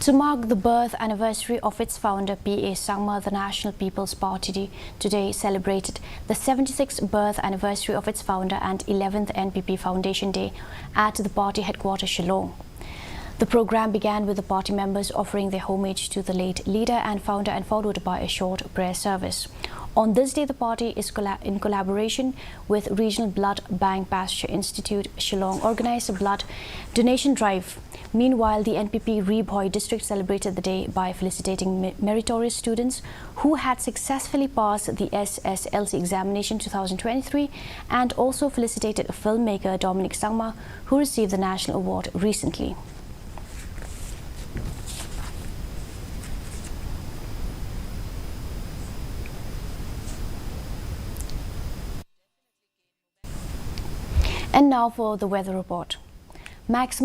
To mark the birth anniversary of its founder, P.A. Sangma, the National People's Party today celebrated the 76th birth anniversary of its founder and 11th NPP Foundation Day at the party headquarters, Shillong. The program began with the party members offering their homage to the late leader and founder and followed by a short prayer service. On this day, the party is in collaboration with Regional Blood Bank Pasteur Institute, Shillong, organized a blood donation drive. Meanwhile, the NPP Reboy district celebrated the day by felicitating meritorious students who had successfully passed the SSLC examination 2023 and also felicitated filmmaker Dominic Sangma, who received the national award recently. And now for the weather report. Maximum